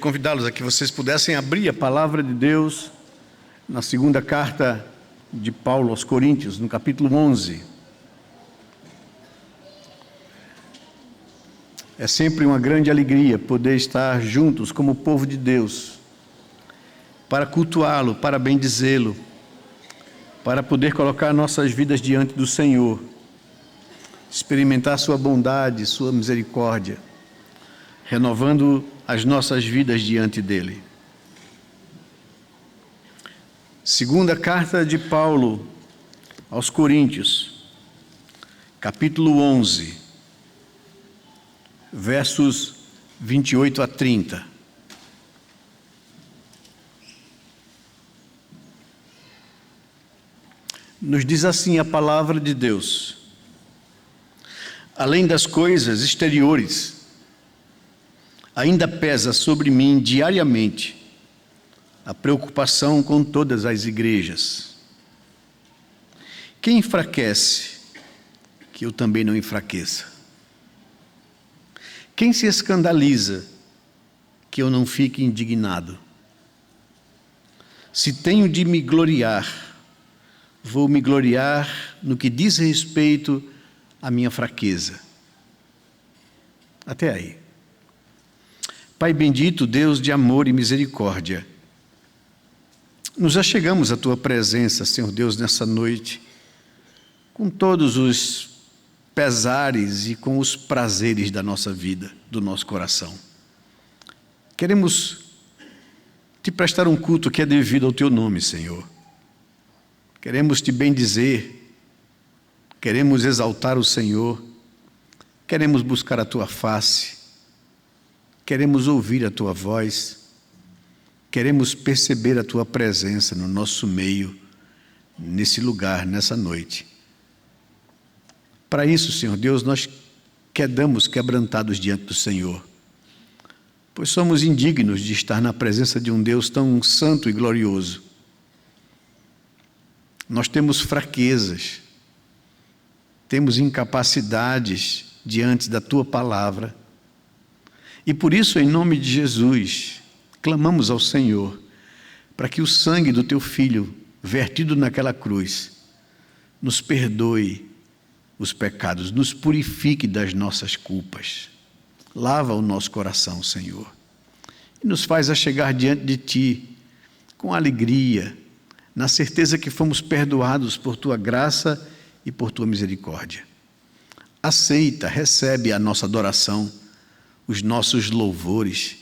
Convidá-los a que vocês pudessem abrir a palavra de Deus na segunda carta de Paulo aos Coríntios, no capítulo 11. É sempre uma grande alegria poder estar juntos como povo de Deus, para cultuá-lo, para bendizê-lo, para poder colocar nossas vidas diante do Senhor, experimentar sua bondade, sua misericórdia, renovando as nossas vidas diante dele. Segunda carta de Paulo aos Coríntios, capítulo 11, versos 28 a 30. Nos diz assim a palavra de Deus: além das coisas exteriores, ainda pesa sobre mim diariamente a preocupação com todas as igrejas. Quem enfraquece, que eu também não enfraqueça. Quem se escandaliza, que eu não fique indignado. Se tenho de me gloriar, vou me gloriar no que diz respeito à minha fraqueza. Até aí. Pai bendito, Deus de amor e misericórdia, nos achegamos à Tua presença, Senhor Deus, nessa noite, com todos os pesares e com os prazeres da nossa vida, do nosso coração. Queremos Te prestar um culto que é devido ao Teu nome, Senhor. Queremos Te bendizer, queremos exaltar o Senhor, queremos buscar a Tua face, queremos ouvir a Tua voz, queremos perceber a Tua presença no nosso meio, nesse lugar, nessa noite. Para isso, Senhor Deus, nós quedamos quebrantados diante do Senhor, pois somos indignos de estar na presença de um Deus tão santo e glorioso. Nós temos fraquezas, temos incapacidades diante da Tua palavra, e por isso, em nome de Jesus, clamamos ao Senhor para que o sangue do Teu Filho, vertido naquela cruz, nos perdoe os pecados, nos purifique das nossas culpas. Lava o nosso coração, Senhor, e nos faz a chegar diante de Ti com alegria, na certeza que fomos perdoados por Tua graça e por Tua misericórdia. Aceita, recebe a nossa adoração, os nossos louvores.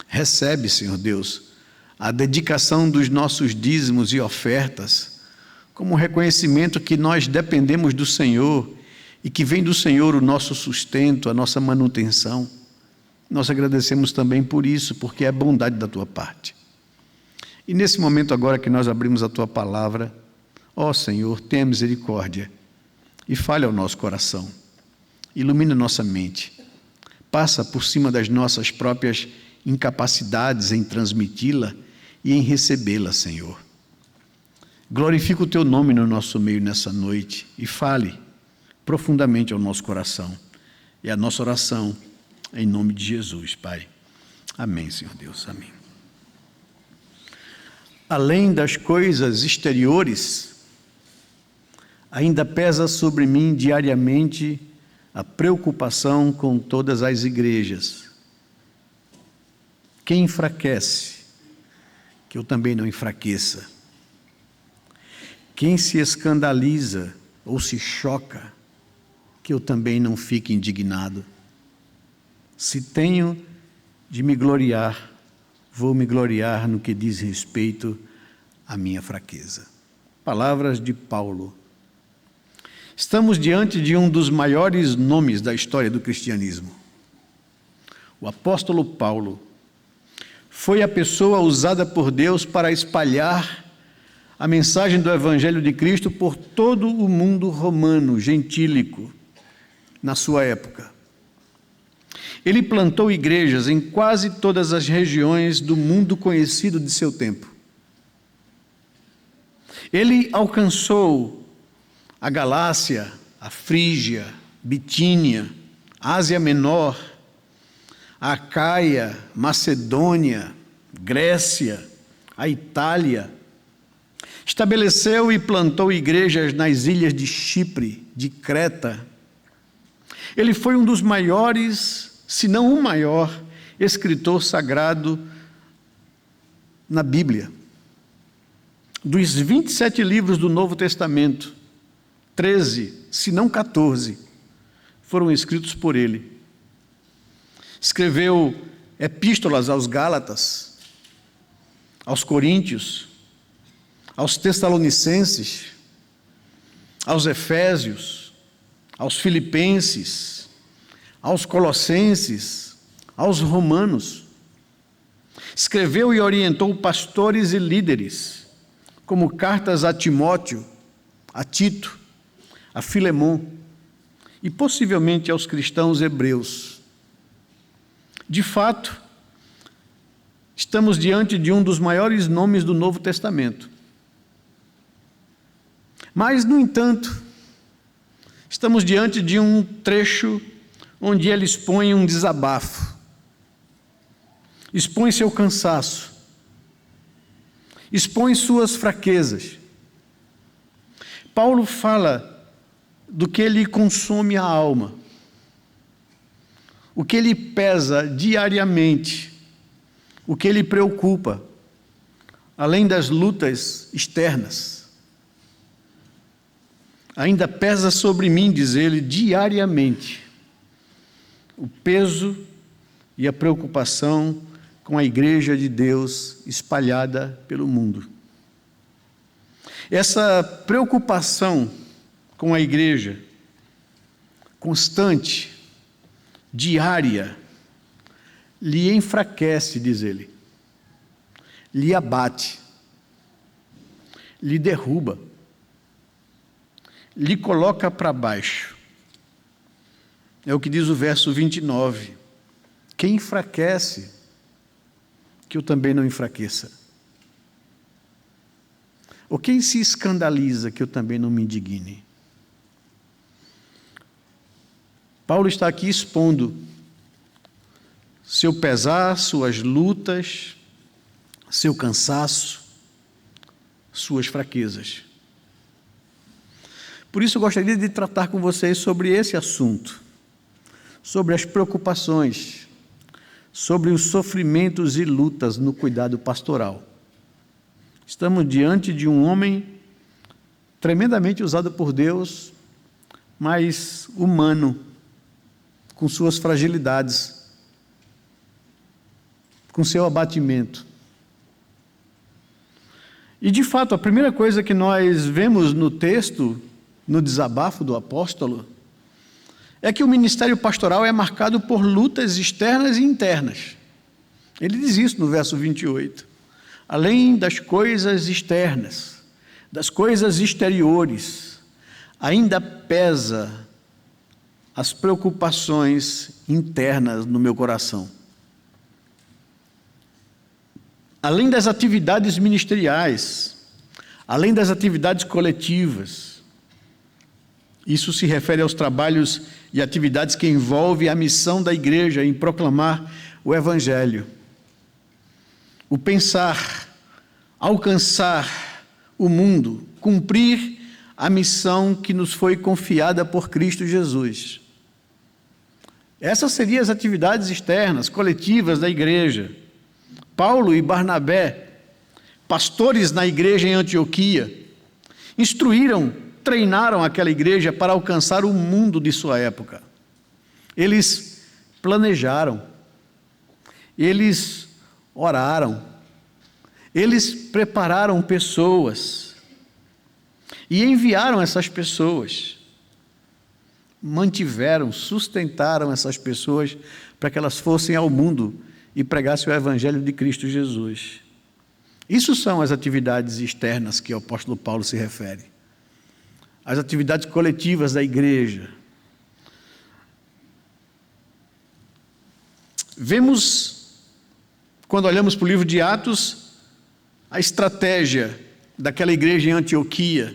Recebe, Senhor Deus, a dedicação dos nossos dízimos e ofertas, como reconhecimento que nós dependemos do Senhor e que vem do Senhor o nosso sustento, a nossa manutenção. Nós agradecemos também por isso, porque é bondade da Tua parte. E nesse momento agora que nós abrimos a Tua palavra, ó Senhor, tenha misericórdia e fale ao nosso coração, ilumina nossa mente, passa por cima das nossas próprias incapacidades em transmiti-la e em recebê-la, Senhor. Glorifica o Teu nome no nosso meio nessa noite e fale profundamente ao nosso coração. É a nossa oração em nome de Jesus, Pai. Amém, Senhor Deus, amém. Além das coisas exteriores, ainda pesa sobre mim diariamente a preocupação com todas as igrejas. Quem enfraquece, que eu também não enfraqueça. Quem se escandaliza ou se choca, que eu também não fique indignado. Se tenho de me gloriar, vou me gloriar no que diz respeito à minha fraqueza. Palavras de Paulo. Estamos diante de um dos maiores nomes da história do cristianismo. O apóstolo Paulo foi a pessoa usada por Deus para espalhar a mensagem do Evangelho de Cristo por todo o mundo romano, gentílico, na sua época. Ele plantou igrejas em quase todas as regiões do mundo conhecido de seu tempo. Ele alcançou a Galácia, a Frígia, Bitínia, Ásia Menor, a Acaia, Macedônia, Grécia, a Itália. Estabeleceu e plantou igrejas nas ilhas de Chipre, de Creta. Ele foi um dos maiores, se não o maior, escritor sagrado na Bíblia. Dos 27 livros do Novo Testamento, 13, se não 14, foram escritos por ele. Escreveu epístolas aos Gálatas, aos Coríntios, aos Tessalonicenses, aos Efésios, aos Filipenses, aos Colossenses, aos Romanos. Escreveu e orientou pastores e líderes, como cartas a Timóteo, a Tito, a Filemon e possivelmente aos cristãos hebreus. De fato, estamos diante de um dos maiores nomes do Novo Testamento. Mas, no entanto, estamos diante de um trecho onde ele expõe um desabafo, expõe seu cansaço, expõe suas fraquezas. Paulo fala do que lhe consome a alma, o que lhe pesa diariamente, o que lhe preocupa, além das lutas externas. Ainda pesa sobre mim, diz ele, diariamente, o peso e a preocupação com a igreja de Deus espalhada pelo mundo. Essa preocupação com a igreja, constante, diária, lhe enfraquece, diz ele, lhe abate, lhe derruba, lhe coloca para baixo. É o que diz o verso 29. Quem enfraquece, que eu também não enfraqueça. Ou quem se escandaliza, que eu também não me indigne. Paulo está aqui expondo seu pesar, suas lutas, seu cansaço, suas fraquezas. Por isso eu gostaria de tratar com vocês sobre esse assunto, sobre as preocupações, sobre os sofrimentos e lutas no cuidado pastoral. Estamos diante de um homem tremendamente usado por Deus, mas humano, com suas fragilidades, com seu abatimento. E, de fato, a primeira coisa que nós vemos no texto, no desabafo do apóstolo, é que o ministério pastoral é marcado por lutas externas e internas. Ele diz isso no verso 28. Além das coisas externas, das coisas exteriores, ainda pesa as preocupações internas no meu coração. Além das atividades ministeriais, além das atividades coletivas, isso se refere aos trabalhos e atividades que envolvem a missão da igreja em proclamar o Evangelho. O pensar, alcançar o mundo, cumprir a missão que nos foi confiada por Cristo Jesus. Essas seriam as atividades externas, coletivas da igreja. Paulo e Barnabé, pastores na igreja em Antioquia, instruíram, treinaram aquela igreja para alcançar o mundo de sua época. Eles planejaram, eles oraram, eles prepararam pessoas e enviaram essas pessoas, mantiveram, sustentaram essas pessoas para que elas fossem ao mundo e pregassem o Evangelho de Cristo Jesus. Isso são as atividades externas que o apóstolo Paulo se refere. As atividades coletivas da igreja. Vemos, quando olhamos para o livro de Atos, a estratégia daquela igreja em Antioquia,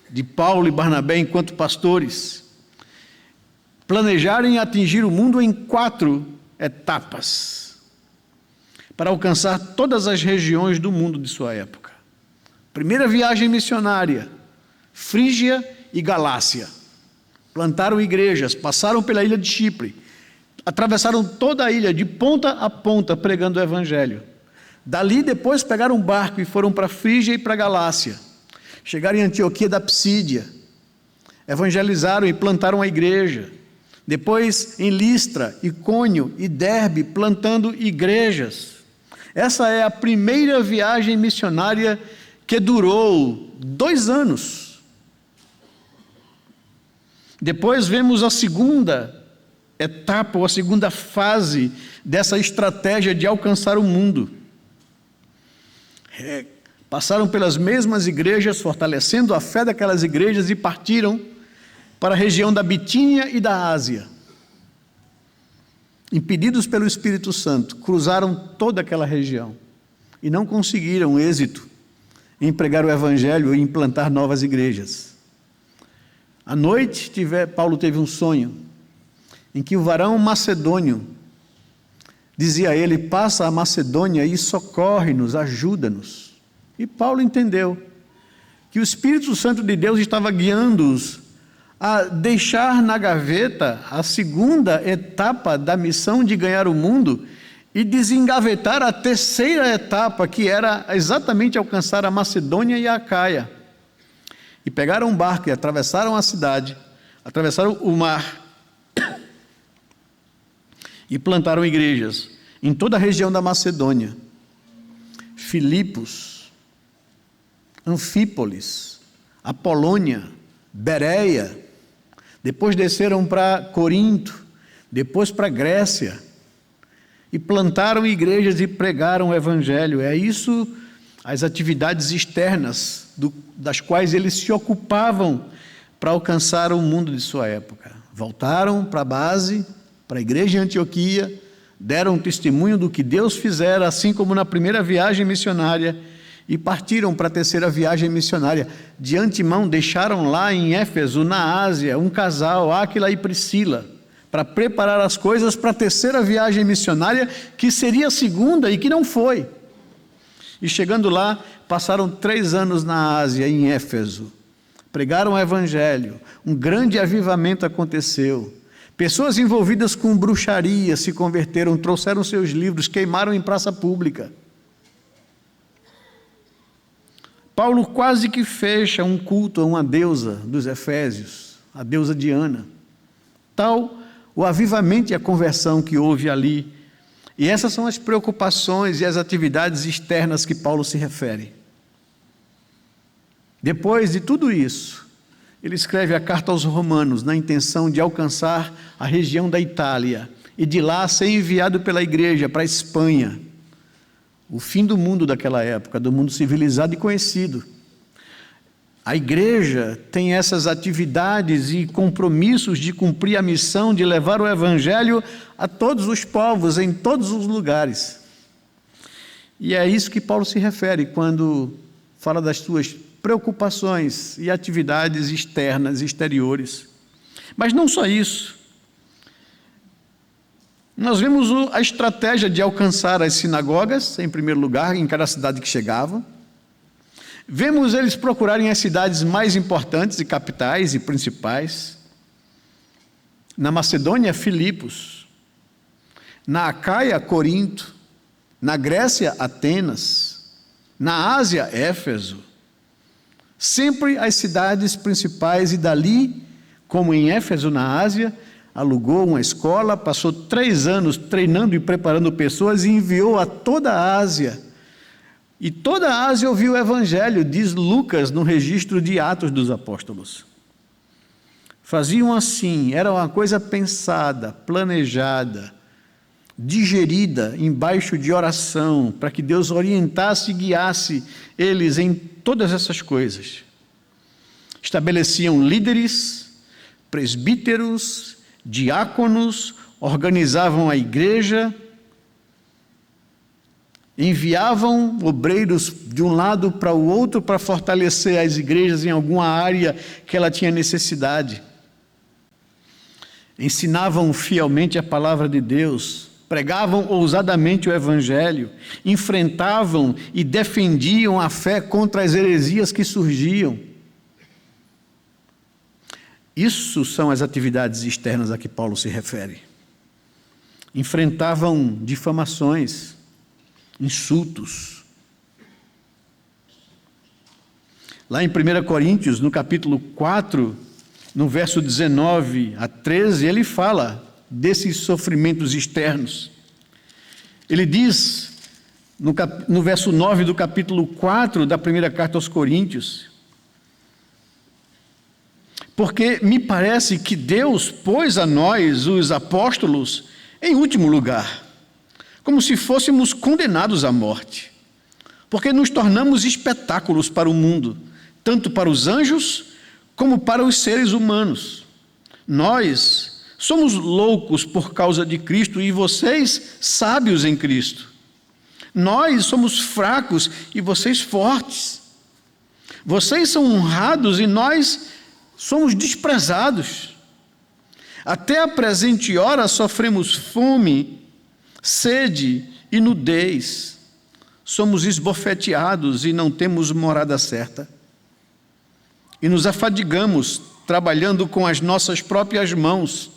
de Paulo e Barnabé enquanto pastores, planejarem atingir o mundo em 4 etapas para alcançar todas as regiões do mundo de sua época. Primeira viagem missionária, Frígia e Galácia. Plantaram igrejas, passaram pela ilha de Chipre, atravessaram toda a ilha de ponta a ponta pregando o evangelho. Dali depois pegaram um barco e foram para Frígia e para Galácia. Chegaram em Antioquia da Psídia, evangelizaram e plantaram a igreja. Depois em Listra, Icônio e Derbe, plantando igrejas. Essa é a primeira viagem missionária que durou 2 anos. Depois vemos a segunda etapa, ou a segunda fase dessa estratégia de alcançar o mundo. Passaram pelas mesmas igrejas, fortalecendo a fé daquelas igrejas, e partiram para a região da Bitínia e da Ásia. Impedidos pelo Espírito Santo, cruzaram toda aquela região e não conseguiram êxito em pregar o evangelho e implantar novas igrejas. À noite, Paulo teve um sonho em que o varão macedônio dizia a ele: passa a Macedônia e socorre-nos, ajuda-nos. E Paulo entendeu que o Espírito Santo de Deus estava guiando-os a deixar na gaveta a segunda etapa da missão de ganhar o mundo e desengavetar a terceira etapa, que era exatamente alcançar a Macedônia e a Acaia. E pegaram um barco e atravessaram a cidade, atravessaram o mar e plantaram igrejas em toda a região da Macedônia. Filipos, Anfípolis, Apolônia, Bereia. Depois desceram para Corinto, depois para Grécia, e plantaram igrejas e pregaram o evangelho. É isso, as atividades externas das quais eles se ocupavam para alcançar o mundo de sua época. Voltaram para a base, para a igreja em Antioquia, deram testemunho do que Deus fizera, assim como na primeira viagem missionária, e partiram para a terceira viagem missionária. De antemão deixaram lá em Éfeso, na Ásia, um casal, Áquila e Priscila, para preparar as coisas para a terceira viagem missionária, que seria a segunda e que não foi. E chegando lá, passaram 3 anos na Ásia, em Éfeso. Pregaram o evangelho, um grande avivamento aconteceu. Pessoas envolvidas com bruxaria se converteram, trouxeram seus livros, queimaram em praça pública. Paulo quase que fecha um culto a uma deusa dos Efésios, a deusa Diana. Tal o avivamento e a conversão que houve ali. E essas são as preocupações e as atividades externas que Paulo se refere. Depois de tudo isso, ele escreve a carta aos Romanos, na intenção de alcançar a região da Itália e de lá ser enviado pela igreja para a Espanha, o fim do mundo daquela época, do mundo civilizado e conhecido. A igreja tem essas atividades e compromissos de cumprir a missão de levar o evangelho a todos os povos, em todos os lugares. E é isso que Paulo se refere quando fala das suas preocupações e atividades externas, exteriores. Mas não só isso. Nós vemos a estratégia de alcançar as sinagogas, em primeiro lugar, em cada cidade que chegavam. Vemos eles procurarem as cidades mais importantes e capitais e principais. Na Macedônia, Filipos. Na Acaia, Corinto. Na Grécia, Atenas. Na Ásia, Éfeso. Sempre as cidades principais, e dali, como em Éfeso, na Ásia, alugou uma escola, passou 3 anos treinando e preparando pessoas e enviou a toda a Ásia. E toda a Ásia ouviu o evangelho, diz Lucas no registro de Atos dos Apóstolos. Faziam assim, era uma coisa pensada, planejada, digerida, embaixo de oração, para que Deus orientasse e guiasse eles em todas essas coisas. Estabeleciam líderes, presbíteros, diáconos, organizavam a igreja, enviavam obreiros de um lado para o outro para fortalecer as igrejas em alguma área que ela tinha necessidade. Ensinavam fielmente a palavra de Deus, pregavam ousadamente o Evangelho, enfrentavam e defendiam a fé contra as heresias que surgiam. Isso são as atividades externas a que Paulo se refere. Enfrentavam difamações, insultos. Lá em 1 Coríntios, no capítulo 4, no verso 19 a 13, ele fala desses sofrimentos externos. Ele diz, no verso 9 do capítulo 4 da primeira carta aos Coríntios: porque me parece que Deus pôs a nós, os apóstolos, em último lugar, como se fôssemos condenados à morte, porque nos tornamos espetáculos para o mundo, tanto para os anjos como para os seres humanos. Nós somos loucos por causa de Cristo e vocês sábios em Cristo. Nós somos fracos e vocês fortes. Vocês são honrados e nós somos desprezados. Até a presente hora sofremos fome, sede e nudez. Somos esbofeteados e não temos morada certa. E nos afadigamos trabalhando com as nossas próprias mãos.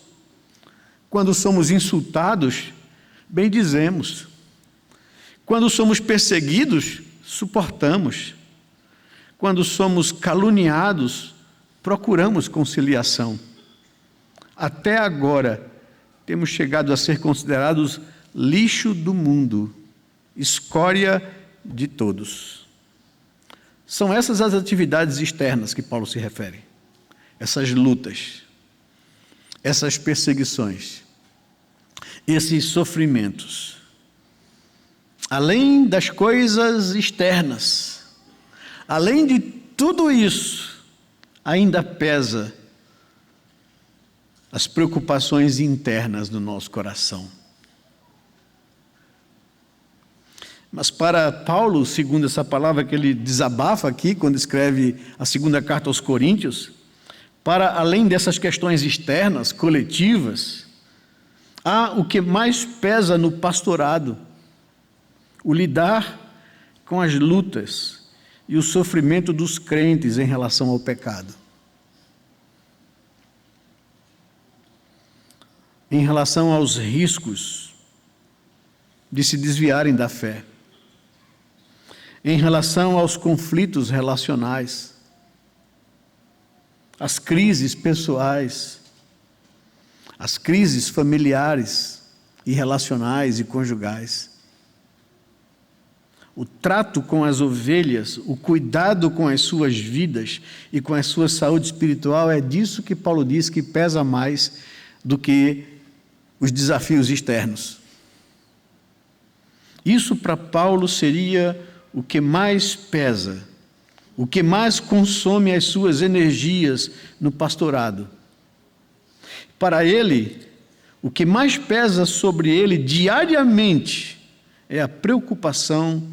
Quando somos insultados, bendizemos. Quando somos perseguidos, suportamos. Quando somos caluniados, procuramos conciliação. Até agora, temos chegado a ser considerados lixo do mundo, escória de todos. São essas as atividades externas que Paulo se refere. Essas lutas, essas perseguições, esses sofrimentos. Além das coisas externas, além de tudo isso, ainda pesa as preocupações internas do nosso coração. Mas para Paulo, segundo essa palavra que ele desabafa aqui, quando escreve a segunda carta aos Coríntios, para além dessas questões externas, coletivas, há o que mais pesa no pastorado: o lidar com as lutas e o sofrimento dos crentes em relação ao pecado. Em relação aos riscos de se desviarem da fé. Em relação aos conflitos relacionais, às crises pessoais, às crises familiares e relacionais e conjugais. O trato com as ovelhas, o cuidado com as suas vidas e com a sua saúde espiritual, é disso que Paulo diz que pesa mais do que os desafios externos. Isso para Paulo seria o que mais pesa, o que mais consome as suas energias no pastorado. Para ele, o que mais pesa sobre ele diariamente é a preocupação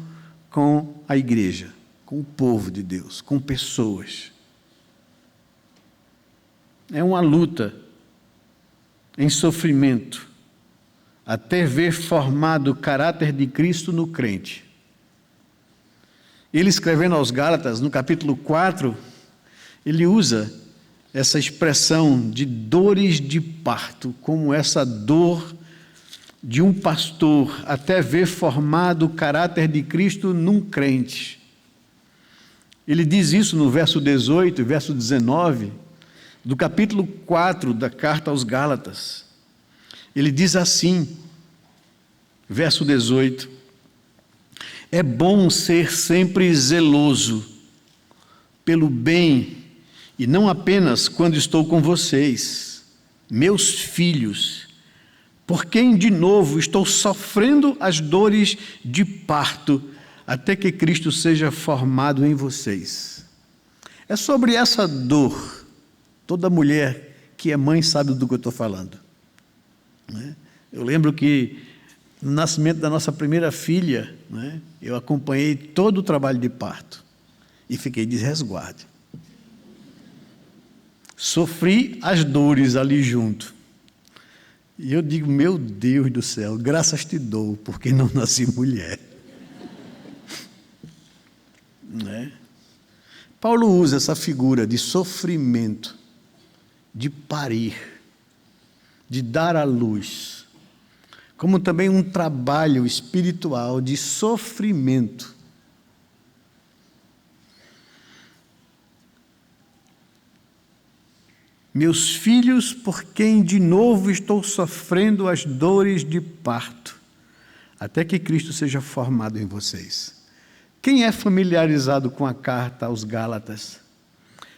com a igreja, com o povo de Deus, com pessoas. É uma luta em sofrimento, até ver formado o caráter de Cristo no crente. Ele, escrevendo aos Gálatas, no capítulo 4, ele usa essa expressão de dores de parto, como essa dor de um pastor, até ver formado o caráter de Cristo num crente. Ele diz isso no verso 18 e verso 19, do capítulo 4 da carta aos Gálatas. Ele diz assim, verso 18: é bom ser sempre zeloso pelo bem, e não apenas quando estou com vocês, meus filhos, por quem de novo estou sofrendo as dores de parto, até que Cristo seja formado em vocês. É sobre essa dor, toda mulher que é mãe sabe do que eu estou falando. Eu lembro que no nascimento da nossa primeira filha, eu acompanhei todo o trabalho de parto e fiquei de resguardo. Sofri as dores ali junto. E eu digo, meu Deus do céu, graças te dou, porque não nasci mulher. Né? Paulo usa essa figura de sofrimento, de parir, de dar à luz, como também um trabalho espiritual de sofrimento. Meus filhos, por quem de novo estou sofrendo as dores de parto, até que Cristo seja formado em vocês. Quem é familiarizado com a carta aos Gálatas,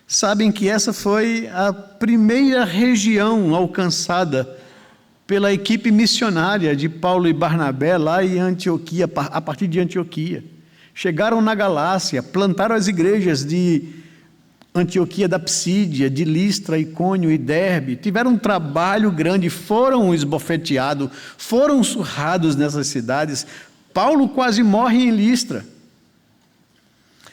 sabem que essa foi a primeira região alcançada pela equipe missionária de Paulo e Barnabé lá em Antioquia, a partir de Antioquia. Chegaram na Galácia, plantaram as igrejas de Antioquia da Psídia, de Listra, Icônio e Derbe, tiveram um trabalho grande, foram esbofeteados, foram surrados nessas cidades. Paulo quase morre em Listra.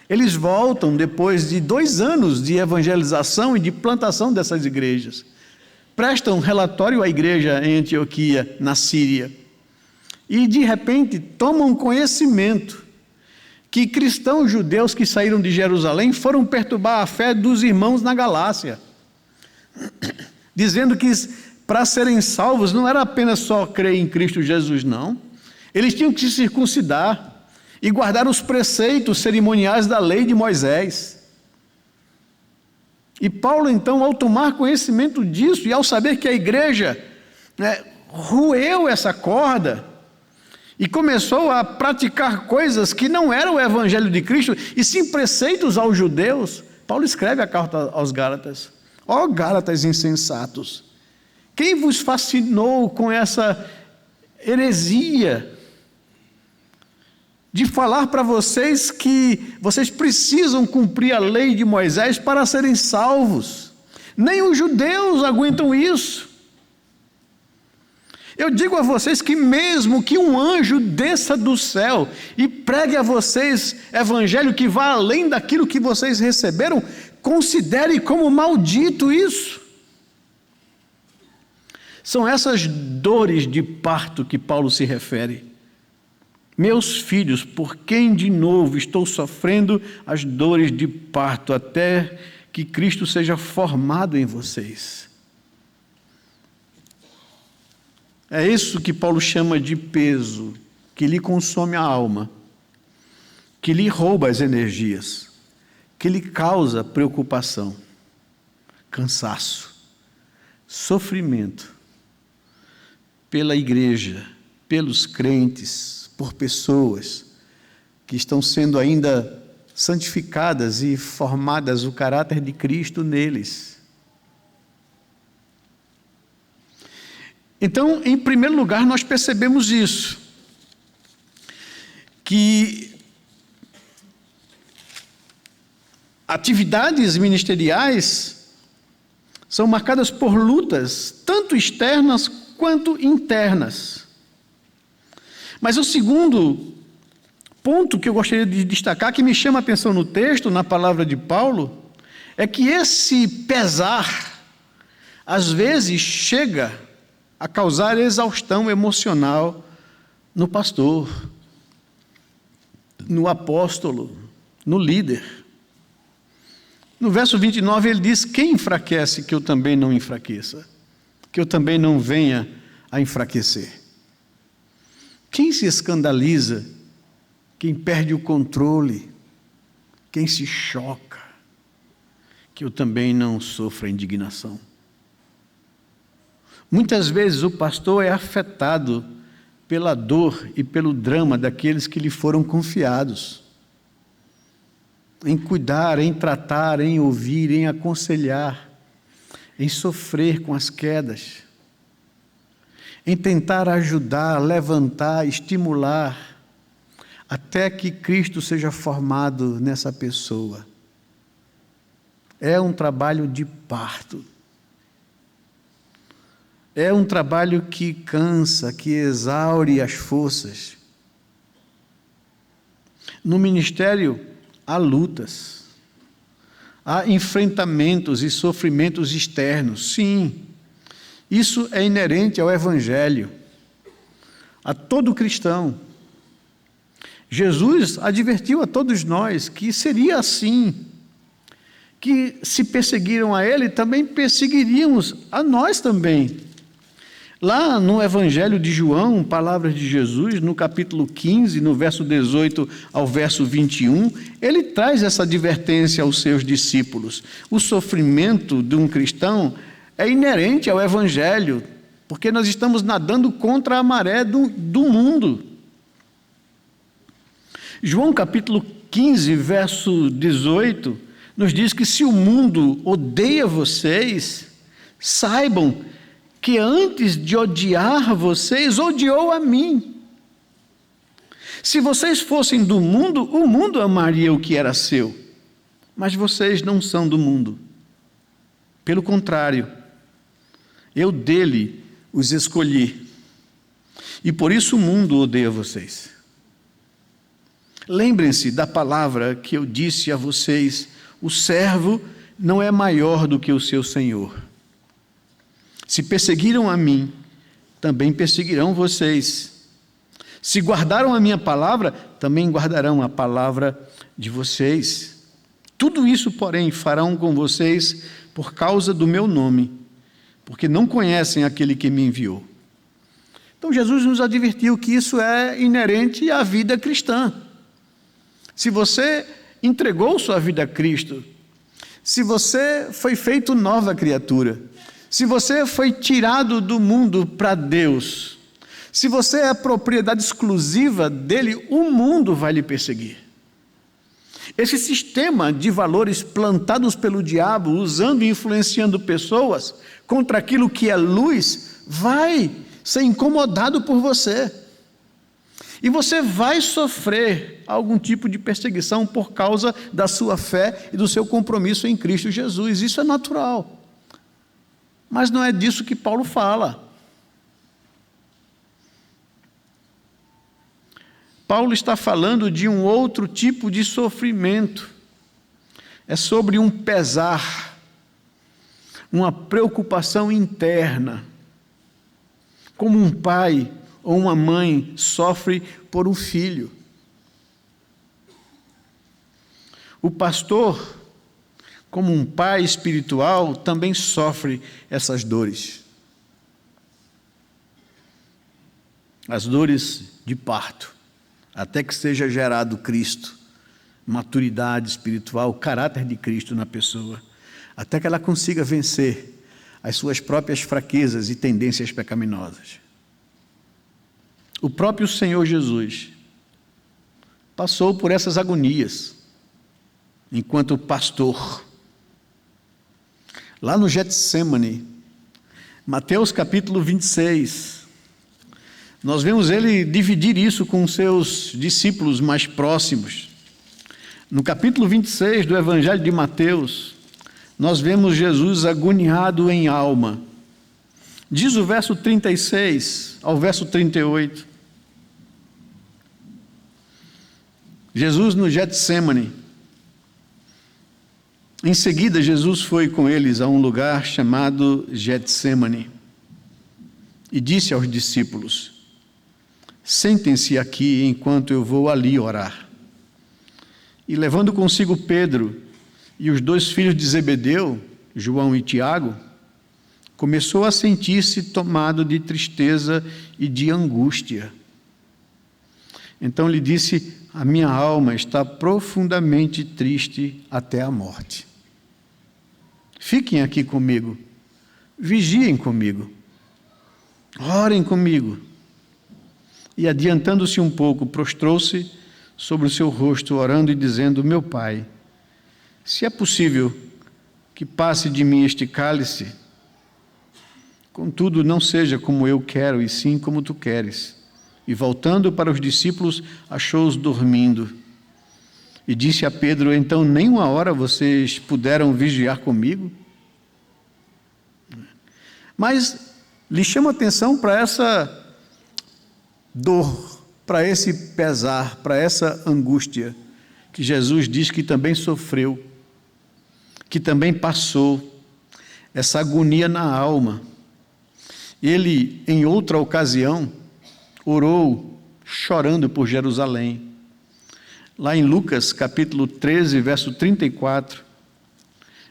Eles voltam depois de 2 anos de evangelização e de plantação dessas igrejas. Prestam um relatório à igreja em Antioquia, na Síria. E de repente tomam conhecimento que cristãos judeus que saíram de Jerusalém foram perturbar a fé dos irmãos na Galácia, dizendo que para serem salvos não era apenas só crer em Cristo Jesus, não. Eles tinham que se circuncidar e guardar os preceitos cerimoniais da lei de Moisés. E Paulo, então, ao tomar conhecimento disso e ao saber que a igreja roeu essa corda, e começou a praticar coisas que não eram o evangelho de Cristo, e sim preceitos aos judeus, Paulo escreve a carta aos Gálatas. Ó Gálatas insensatos, quem vos fascinou com essa heresia de falar para vocês que vocês precisam cumprir a lei de Moisés para serem salvos? Nem os judeus aguentam isso. Eu digo a vocês que mesmo que um anjo desça do céu e pregue a vocês evangelho que vá além daquilo que vocês receberam, considere como maldito isso. São essas dores de parto que Paulo se refere. Meus filhos, por quem de novo estou sofrendo as dores de parto, até que Cristo seja formado em vocês. É isso que Paulo chama de peso, que lhe consome a alma, que lhe rouba as energias, que lhe causa preocupação, cansaço, sofrimento pela igreja, pelos crentes, por pessoas que estão sendo ainda santificadas e formadas o caráter de Cristo neles. Então, em primeiro lugar, nós percebemos isso, que atividades ministeriais são marcadas por lutas, tanto externas quanto internas. Mas o segundo ponto que eu gostaria de destacar, que me chama a atenção no texto, na palavra de Paulo, é que esse pesar, às vezes, chega a causar exaustão emocional no pastor, no apóstolo, no líder. No verso 29 ele diz: quem enfraquece que eu também não enfraqueça, que eu também não venha a enfraquecer. Quem se escandaliza, quem perde o controle, quem se choca, que eu também não sofra indignação. Muitas vezes o pastor é afetado pela dor e pelo drama daqueles que lhe foram confiados, em cuidar, em tratar, em ouvir, em aconselhar, em sofrer com as quedas, em tentar ajudar, levantar, estimular, até que Cristo seja formado nessa pessoa. É um trabalho de parto. É um trabalho que cansa, que exaure as forças. No ministério há lutas, há enfrentamentos e sofrimentos externos, sim, Isso é inerente ao Evangelho, a todo cristão. Jesus advertiu a todos nós que seria assim, que se perseguiram a Ele, também perseguiríamos a nós também. Lá no Evangelho de João, palavras de Jesus, no capítulo 15, no verso 18 ao verso 21, ele traz essa advertência aos seus discípulos. O sofrimento de um cristão é inerente ao Evangelho, porque nós estamos nadando contra a maré do mundo. João capítulo 15, verso 18, nos diz que se o mundo odeia vocês, saibam que antes de odiar vocês, odiou a mim. Se vocês fossem do mundo, o mundo amaria o que era seu. Mas vocês não são do mundo. Pelo contrário, eu dele os escolhi. E por isso o mundo odeia vocês. Lembrem-se da palavra que eu disse a vocês: o servo não é maior do que o seu senhor. Se perseguiram a mim, também perseguirão vocês. Se guardaram a minha palavra, também guardarão a palavra de vocês. Tudo isso, porém, farão com vocês por causa do meu nome, porque não conhecem aquele que me enviou. Então Jesus nos advertiu que isso é inerente à vida cristã. Se você entregou sua vida a Cristo, se você foi feito nova criatura, se você foi tirado do mundo para Deus, se você é a propriedade exclusiva dele, o mundo vai lhe perseguir. Esse sistema de valores plantados pelo diabo, usando e influenciando pessoas contra aquilo que é luz, vai ser incomodado por você. E você vai sofrer algum tipo de perseguição por causa da sua fé e do seu compromisso em Cristo Jesus. Isso é natural. Mas não é disso que Paulo fala. Paulo está falando de um outro tipo de sofrimento. É sobre um pesar, uma preocupação interna. Como um pai ou uma mãe sofre por um filho. O pastor, como um pai espiritual, também sofre essas dores. As dores de parto, até que seja gerado Cristo, maturidade espiritual, o caráter de Cristo na pessoa, até que ela consiga vencer as suas próprias fraquezas e tendências pecaminosas. O próprio Senhor Jesus passou por essas agonias enquanto pastor. Lá no Getsêmani, Mateus capítulo 26, nós vemos ele dividir isso com seus discípulos mais próximos. No capítulo 26 do Evangelho de Mateus, nós vemos Jesus agoniado em alma. Diz o verso 36 ao verso 38. Jesus no Getsêmani. Em seguida, Jesus foi com eles a um lugar chamado Getsêmani e disse aos discípulos: sentem-se aqui enquanto eu vou ali orar. E levando consigo Pedro e os 2 filhos de Zebedeu, João e Tiago, começou a sentir-se tomado de tristeza e de angústia. Então lhe disse: a minha alma está profundamente triste até a morte. Fiquem aqui comigo, vigiem comigo, orem comigo. E adiantando-se um pouco, prostrou-se sobre o seu rosto, orando e dizendo: meu Pai, se é possível que passe de mim este cálice, contudo não seja como eu quero, e sim como tu queres. E voltando para os discípulos, achou-os dormindo. E disse a Pedro: então nem uma hora vocês puderam vigiar comigo? Mas lhe chama atenção para essa dor, para esse pesar, para essa angústia, que Jesus diz que também sofreu, que também passou, essa agonia na alma. ele, em outra ocasião, orou chorando por Jerusalém. Lá em Lucas, capítulo 13, verso 34,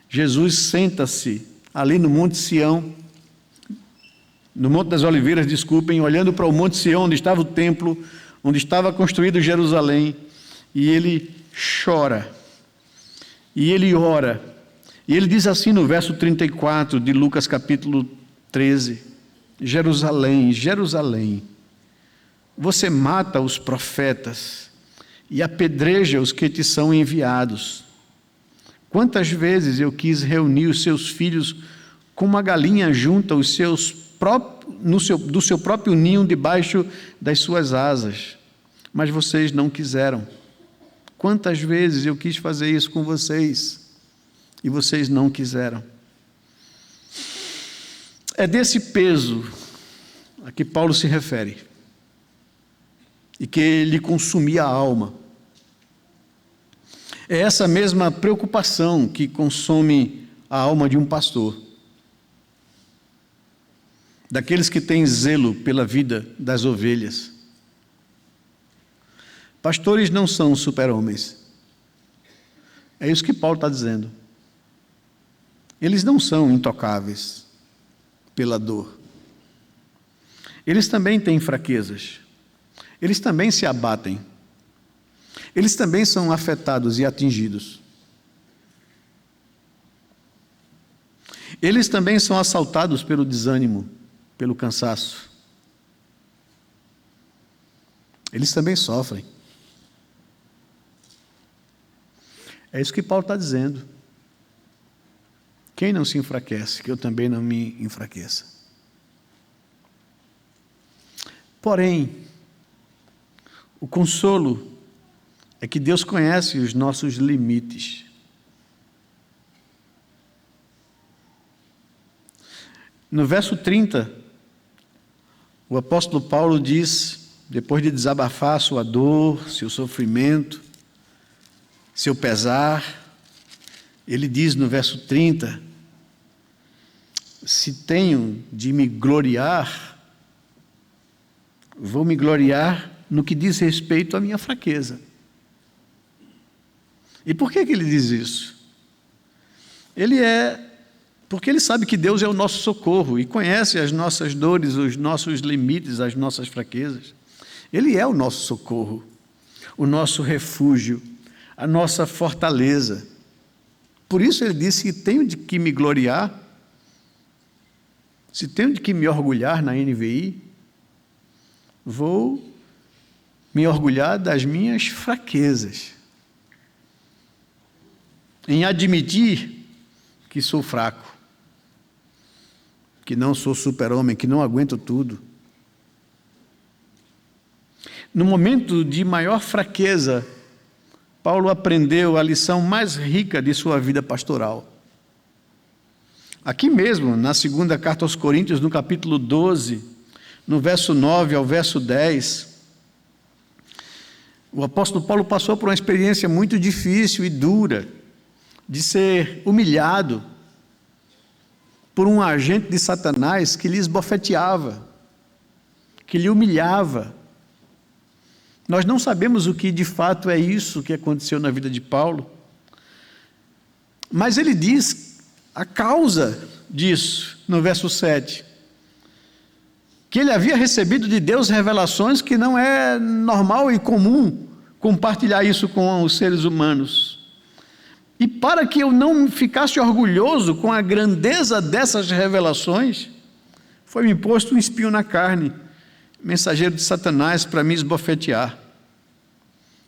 Jesus senta-se ali no Monte Sião, no Monte das Oliveiras, desculpem, olhando para o Monte Sião, onde estava o templo, onde estava construído Jerusalém, e ele chora, e ele ora, e ele diz assim no verso 34 de Lucas capítulo 13, Jerusalém, Jerusalém, você mata os profetas e apedreja os que te são enviados. Quantas vezes eu quis reunir os seus filhos como uma galinha junta os seus do seu próprio ninho debaixo das suas asas, mas vocês não quiseram. Quantas vezes eu quis fazer isso com vocês e vocês não quiseram. É desse peso a que Paulo se refere e que lhe consumia a alma. É essa mesma preocupação que consome a alma de um pastor, daqueles que têm zelo pela vida das ovelhas. Pastores não são super-homens. É isso que Paulo está dizendo. Eles não são intocáveis pela dor. Eles também têm fraquezas. Eles também se abatem. Eles também são afetados e atingidos. Eles também são assaltados pelo desânimo, pelo cansaço. Eles também sofrem. É isso que Paulo está dizendo. Quem não se enfraquece, que eu também não me enfraqueça. Porém, o consolo é que Deus conhece os nossos limites. No verso 30, o apóstolo Paulo diz, depois de desabafar sua dor, seu sofrimento, seu pesar, ele diz no verso 30, se tenho de me gloriar, vou me gloriar no que diz respeito à minha fraqueza. E por que ele diz isso? Porque ele sabe que Deus é o nosso socorro e conhece as nossas dores, os nossos limites, as nossas fraquezas. Ele é o nosso socorro, o nosso refúgio, a nossa fortaleza. Por isso ele disse que tenho de que me gloriar, se tenho de que me orgulhar na NVI, vou me orgulhar das minhas fraquezas, em admitir que sou fraco, que não sou super-homem, que não aguento tudo. No momento de maior fraqueza, Paulo aprendeu a lição mais rica de sua vida pastoral. Aqui mesmo, na segunda carta aos Coríntios, no capítulo 12, no verso 9 ao verso 10, o apóstolo Paulo passou por uma experiência muito difícil e dura, de ser humilhado por um agente de Satanás que lhe esbofeteava, que lhe humilhava. Nós não sabemos o que de fato é isso que aconteceu na vida de Paulo, mas ele diz a causa disso, no verso 7, que ele havia recebido de Deus revelações que não é normal e comum compartilhar isso com os seres humanos. E para que eu não ficasse orgulhoso com a grandeza dessas revelações, foi-me posto um espinho na carne, mensageiro de Satanás para me esbofetear,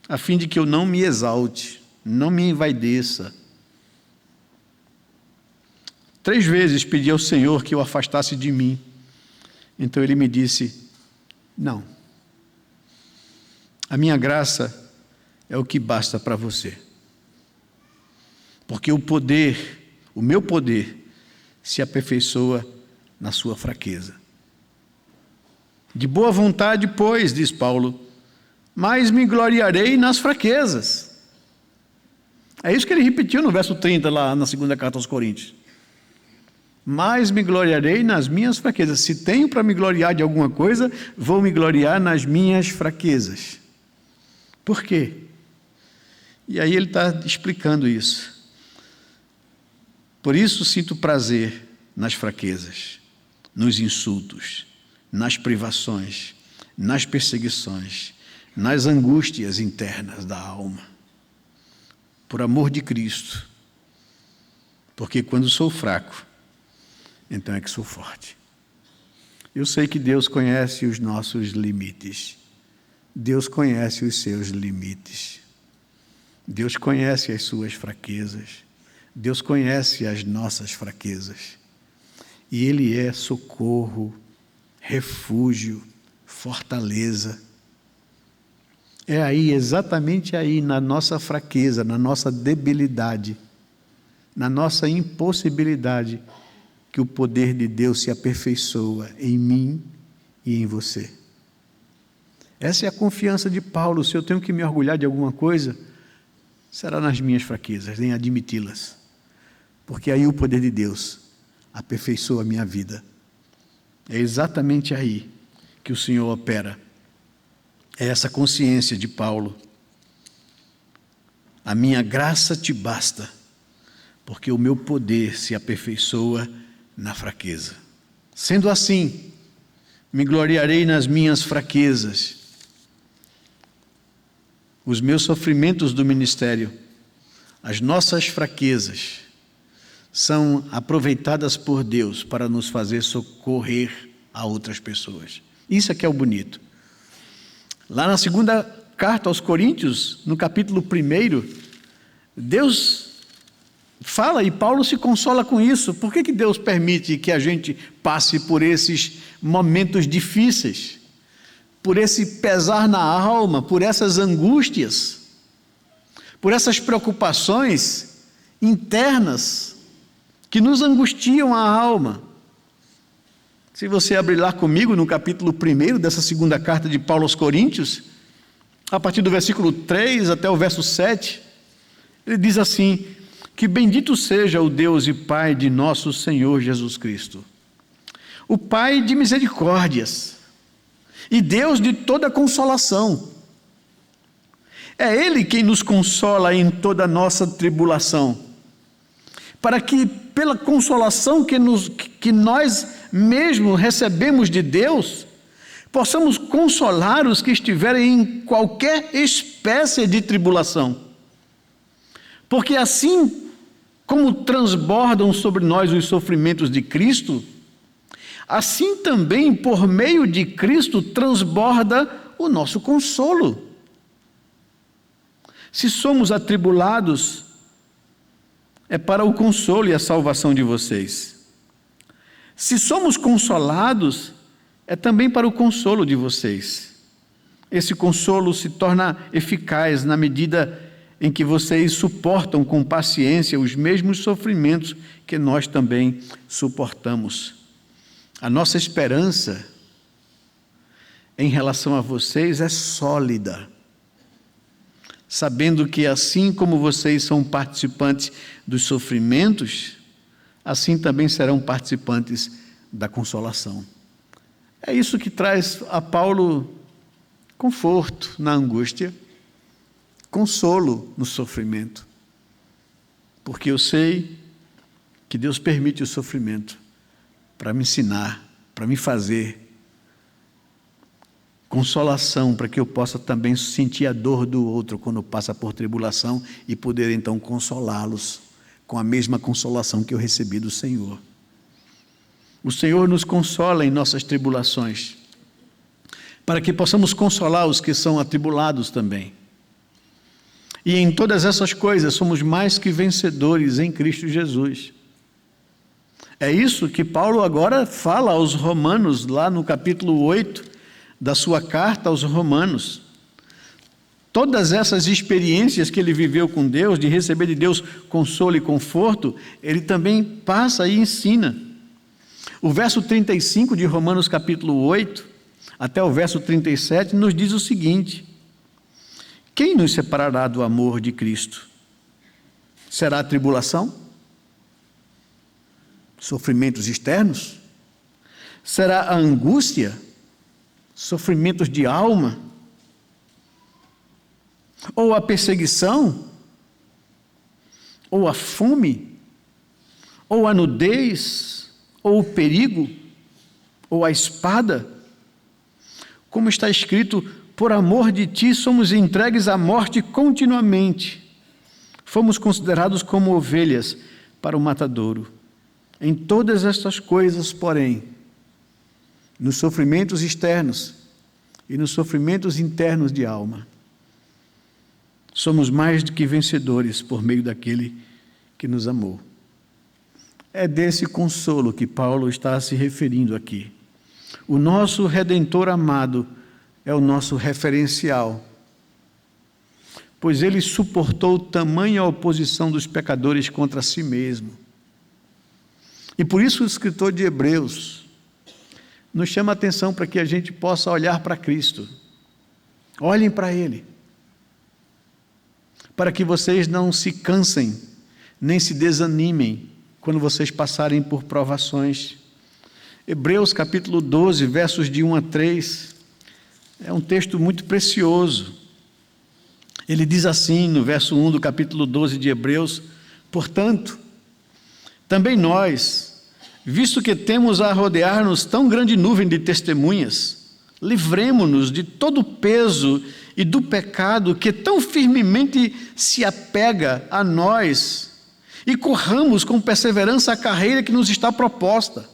a fim de que eu não me exalte, não me envaideça. 3 vezes pedi ao Senhor que o afastasse de mim. Então ele me disse, não, a minha graça é o que basta para você. Porque o meu poder, se aperfeiçoa na sua fraqueza. De boa vontade, pois, diz Paulo, mas me gloriarei nas fraquezas. É isso que ele repetiu no verso 30, lá na segunda carta aos Coríntios. mas me gloriarei nas minhas fraquezas. Se tenho para me gloriar de alguma coisa, vou me gloriar nas minhas fraquezas. Por quê? E aí ele está explicando isso. Por isso sinto prazer nas fraquezas, nos insultos, nas privações, nas perseguições, nas angústias internas da alma. Por amor de Cristo. Porque quando sou fraco, então é que sou forte. Eu sei que Deus conhece os nossos limites. Deus conhece os seus limites. Deus conhece as suas fraquezas. Deus conhece as nossas fraquezas. E Ele é socorro, refúgio, fortaleza. É aí, exatamente aí, na nossa fraqueza, na nossa debilidade, na nossa impossibilidade, que o poder de Deus se aperfeiçoa em mim e em você. Essa é a confiança de Paulo. Se eu tenho que me orgulhar de alguma coisa, será nas minhas fraquezas, em admiti-las. Porque aí o poder de Deus aperfeiçoa a minha vida. É exatamente aí que o Senhor opera. É essa consciência de Paulo. A minha graça te basta, porque o meu poder se aperfeiçoa na fraqueza. Sendo assim, me gloriarei nas minhas fraquezas. Os meus sofrimentos do ministério, as nossas fraquezas, são aproveitadas por Deus para nos fazer socorrer a outras pessoas. Isso é que é o bonito. Lá na segunda carta aos Coríntios, no capítulo 1, Deus fala e Paulo se consola com isso. Por que Deus permite que a gente passe por esses momentos difíceis? Por esse pesar na alma, por essas angústias, por essas preocupações internas que nos angustiam a alma. Se você abrir lá comigo no capítulo 1 dessa segunda carta de Paulo aos Coríntios, a partir do versículo 3 até o verso 7, ele diz assim: que bendito seja o Deus e Pai de nosso Senhor Jesus Cristo, o Pai de misericórdias e Deus de toda consolação. É Ele quem nos consola em toda a nossa tribulação, para que pela consolação que nós mesmo recebemos de Deus, possamos consolar os que estiverem em qualquer espécie de tribulação. Porque assim como transbordam sobre nós os sofrimentos de Cristo, assim também por meio de Cristo transborda o nosso consolo. Se somos atribulados, é para o consolo e a salvação de vocês. Se somos consolados, é também para o consolo de vocês. Esse consolo se torna eficaz na medida em que vocês suportam com paciência os mesmos sofrimentos que nós também suportamos. A nossa esperança em relação a vocês é sólida, sabendo que assim como vocês são participantes dos sofrimentos, assim também serão participantes da consolação. É isso que traz a Paulo conforto na angústia, consolo no sofrimento, porque eu sei que Deus permite o sofrimento para me ensinar, para me fazer consolação, para que eu possa também sentir a dor do outro quando passa por tribulação e poder então consolá-los com a mesma consolação que eu recebi do Senhor. O Senhor nos consola em nossas tribulações, para que possamos consolar os que são atribulados também. E em todas essas coisas somos mais que vencedores em Cristo Jesus. É isso que Paulo agora fala aos Romanos, lá no capítulo 8 da sua carta aos Romanos. Todas essas experiências que ele viveu com Deus, de receber de Deus consolo e conforto, ele também passa e ensina. O verso 35 de Romanos capítulo 8, até o verso 37, nos diz o seguinte: quem nos separará do amor de Cristo? Será a tribulação? Sofrimentos externos? Será a angústia? Sofrimentos de alma? Ou a perseguição? Ou a fome? Ou a nudez? Ou o perigo? Ou a espada? Como está escrito, por amor de ti somos entregues à morte continuamente. Fomos considerados como ovelhas para o matadouro. Em todas estas coisas, porém, nos sofrimentos externos e nos sofrimentos internos de alma, somos mais do que vencedores por meio daquele que nos amou. É desse consolo que Paulo está se referindo aqui. O nosso Redentor amado é o nosso referencial, pois ele suportou tamanha oposição dos pecadores contra si mesmo. E por isso o escritor de Hebreus nos chama a atenção para que a gente possa olhar para Cristo. Olhem para Ele, para que vocês não se cansem, nem se desanimem quando vocês passarem por provações. Hebreus capítulo 12, versos de 1 a 3, é um texto muito precioso. Ele diz assim, no verso 1 do capítulo 12 de Hebreus: portanto, também nós, visto que temos a rodear-nos tão grande nuvem de testemunhas, livremo-nos de todo o peso e do pecado que tão firmemente se apega a nós e corramos com perseverança a carreira que nos está proposta,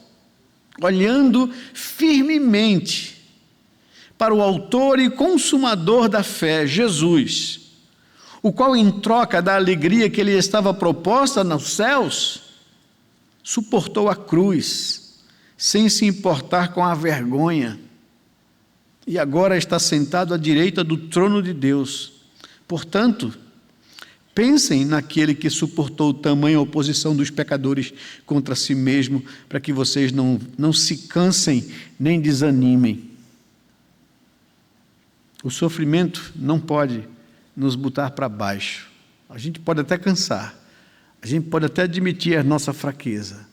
olhando firmemente para o autor e consumador da fé, Jesus, o qual, em troca da alegria que lhe estava proposta nos céus, suportou a cruz, sem se importar com a vergonha, e agora está sentado à direita do trono de Deus. Portanto, pensem naquele que suportou tamanha oposição dos pecadores contra si mesmo, para que vocês não se cansem nem desanimem. O sofrimento não pode nos botar para baixo. A gente pode até cansar, a gente pode até admitir a nossa fraqueza,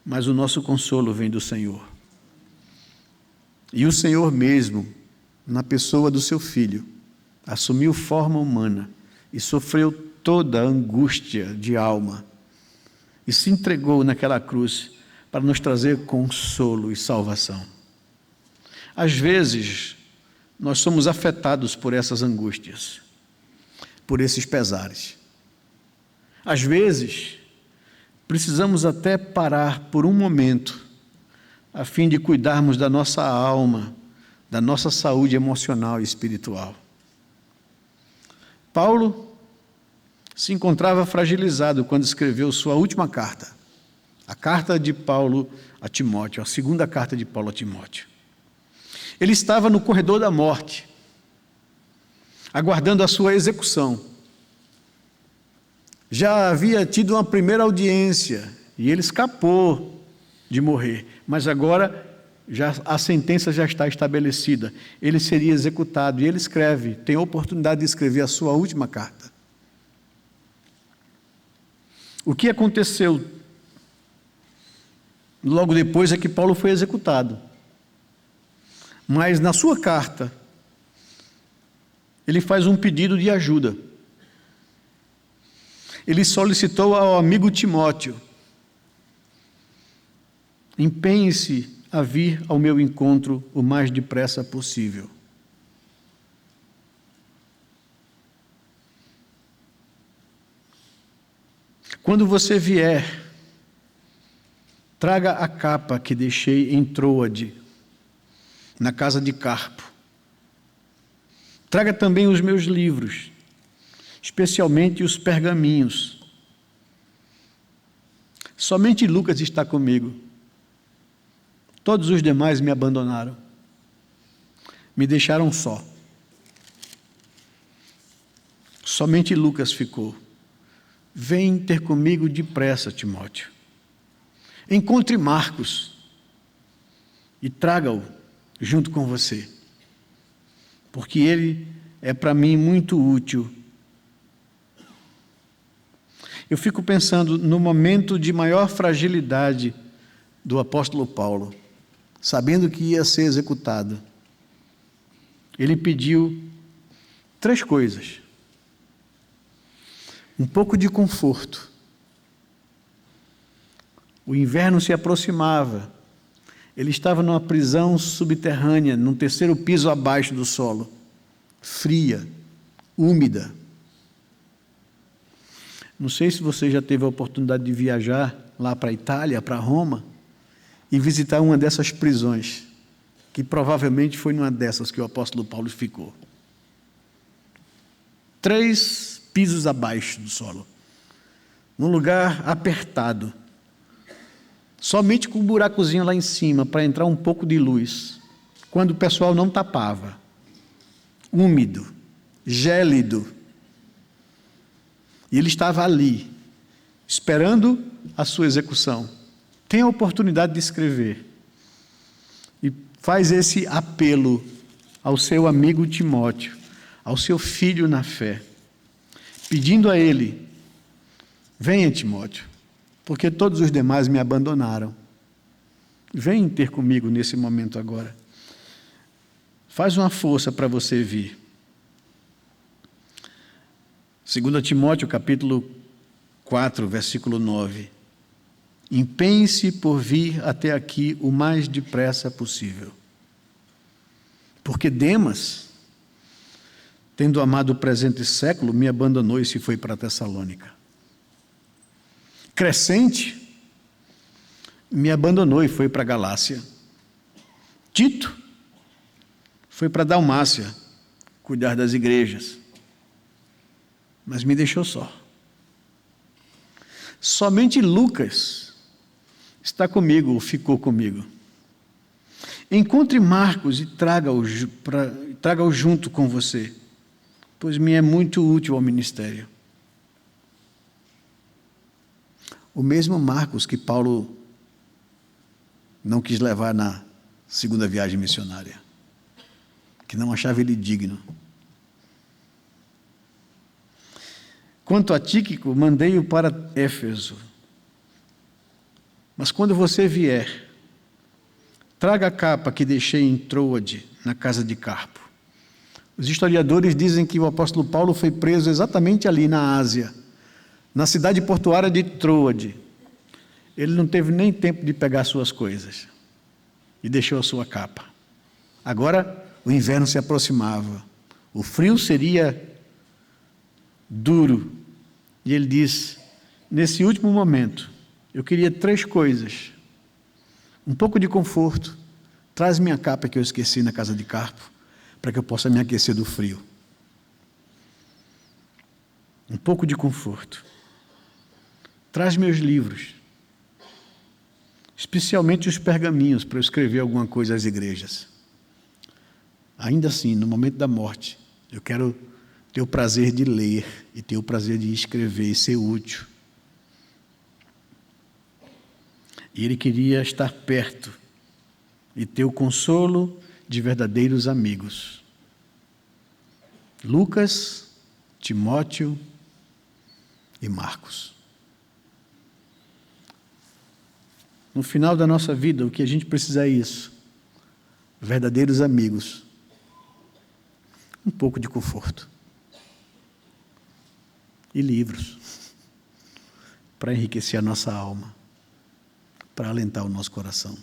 mas o nosso consolo vem do Senhor. E o Senhor mesmo, na pessoa do seu Filho, assumiu forma humana e sofreu toda a angústia de alma e se entregou naquela cruz para nos trazer consolo e salvação. Às vezes, nós somos afetados por essas angústias, por esses pesares. Às vezes, precisamos até parar por um momento, a fim de cuidarmos da nossa alma, da nossa saúde emocional e espiritual. Paulo se encontrava fragilizado quando escreveu sua última carta, a carta de Paulo a Timóteo, a segunda carta de Paulo a Timóteo. Ele estava no corredor da morte, aguardando a sua execução. Já havia tido uma primeira audiência e ele escapou de morrer, mas agora a sentença já está estabelecida. Ele seria executado e ele escreve, tem a oportunidade de escrever a sua última carta. O que aconteceu logo depois é que Paulo foi executado. Mas na sua carta, ele faz um pedido de ajuda. Ele solicitou ao amigo Timóteo: empenhe-se a vir ao meu encontro o mais depressa possível. Quando você vier, traga a capa que deixei em Troade, na casa de Carpo. Traga também os meus livros, especialmente os pergaminhos. Somente Lucas está comigo. Todos os demais me abandonaram. Me deixaram só. Somente Lucas ficou. Vem ter comigo depressa, Timóteo. Encontre Marcos e traga-o junto com você, porque ele é para mim muito útil. Eu fico pensando no momento de maior fragilidade do apóstolo Paulo, sabendo que ia ser executado. Ele pediu 3 coisas: um pouco de conforto. O inverno se aproximava. Ele estava numa prisão subterrânea, num 3º piso abaixo do solo, fria, úmida. Não sei se você já teve a oportunidade de viajar lá para a Itália, para Roma, e visitar uma dessas prisões, que provavelmente foi numa dessas que o apóstolo Paulo ficou. 3 pisos abaixo do solo, num lugar apertado, somente com um buracozinho lá em cima para entrar um pouco de luz, quando o pessoal não tapava, úmido, gélido. E ele estava ali, esperando a sua execução. Tem a oportunidade de escrever e faz esse apelo ao seu amigo Timóteo, ao seu filho na fé, pedindo a ele: venha, Timóteo, porque todos os demais me abandonaram. Vem ter comigo nesse momento agora. Faz uma força para você vir. 2 Timóteo, capítulo 4, versículo 9. Empenhe-se por vir até aqui o mais depressa possível. Porque Demas, tendo amado o presente século, me abandonou e se foi para Tessalônica. Crescente me abandonou e foi para Galácia. Tito foi para Dalmácia cuidar das igrejas, mas me deixou só. Somente Lucas está comigo, ou ficou comigo. Encontre Marcos e traga-o junto com você, pois me é muito útil ao ministério. O mesmo Marcos que Paulo não quis levar na 2ª viagem missionária, que não achava ele digno. Quanto a Tíquico, mandei-o para Éfeso. Mas quando você vier, traga a capa que deixei em Troade, na casa de Carpo. Os historiadores dizem que o apóstolo Paulo foi preso exatamente ali na Ásia, na cidade portuária de Troade. Ele não teve nem tempo de pegar suas coisas e deixou a sua capa. Agora o inverno se aproximava, o frio seria duro, e ele diz: nesse último momento, eu queria 3 coisas: um pouco de conforto, traz minha capa que eu esqueci na casa de Carpo, para que eu possa me aquecer do frio. Um pouco de conforto. Traz meus livros, especialmente os pergaminhos, para eu escrever alguma coisa às igrejas. Ainda assim, no momento da morte, eu quero ter o prazer de ler e ter o prazer de escrever e ser útil. E ele queria estar perto e ter o consolo de verdadeiros amigos. Lucas, Timóteo e Marcos. No final da nossa vida, o que a gente precisa é isso: verdadeiros amigos, um pouco de conforto e livros para enriquecer a nossa alma, para alentar o nosso coração.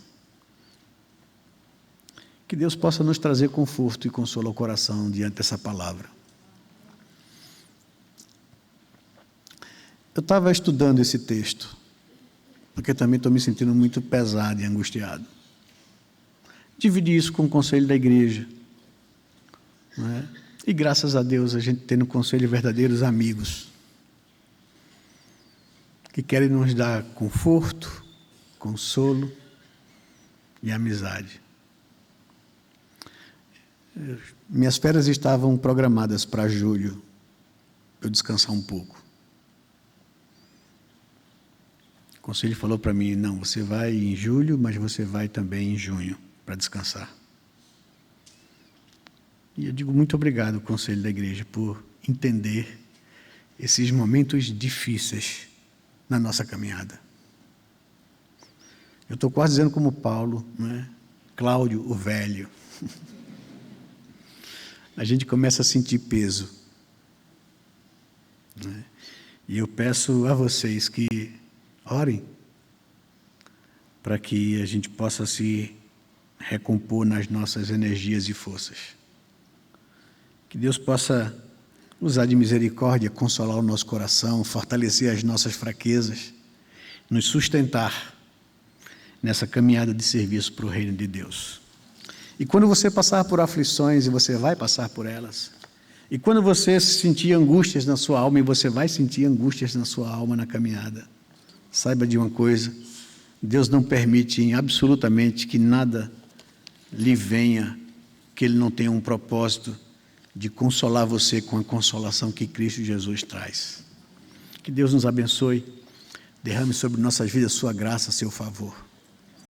Que Deus possa nos trazer conforto e consolo ao coração diante dessa palavra. Eu estava estudando esse texto, porque também estou me sentindo muito pesado e angustiado. Dividi isso com o conselho da igreja, não é? E graças a Deus a gente tem no conselho verdadeiros amigos, que querem nos dar conforto, consolo e amizade. Minhas férias estavam programadas para julho, eu descansar um pouco. O conselho falou para mim: não, você vai em julho, mas você vai também em junho, para descansar. E eu digo muito obrigado ao conselho da igreja por entender esses momentos difíceis na nossa caminhada. Eu estou quase dizendo como Paulo, não é? Cláudio, o velho. A gente começa a sentir peso. Não é? E eu peço a vocês que orem para que a gente possa se recompor nas nossas energias e forças. Que Deus possa usar de misericórdia, consolar o nosso coração, fortalecer as nossas fraquezas, nos sustentar nessa caminhada de serviço para o reino de Deus. E quando você passar por aflições, e você vai passar por elas, e quando você sentir angústias na sua alma, e você vai sentir angústias na sua alma na caminhada, saiba de uma coisa: Deus não permite absolutamente que nada lhe venha, que Ele não tenha um propósito de consolar você com a consolação que Cristo Jesus traz. Que Deus nos abençoe, derrame sobre nossas vidas sua graça, seu favor.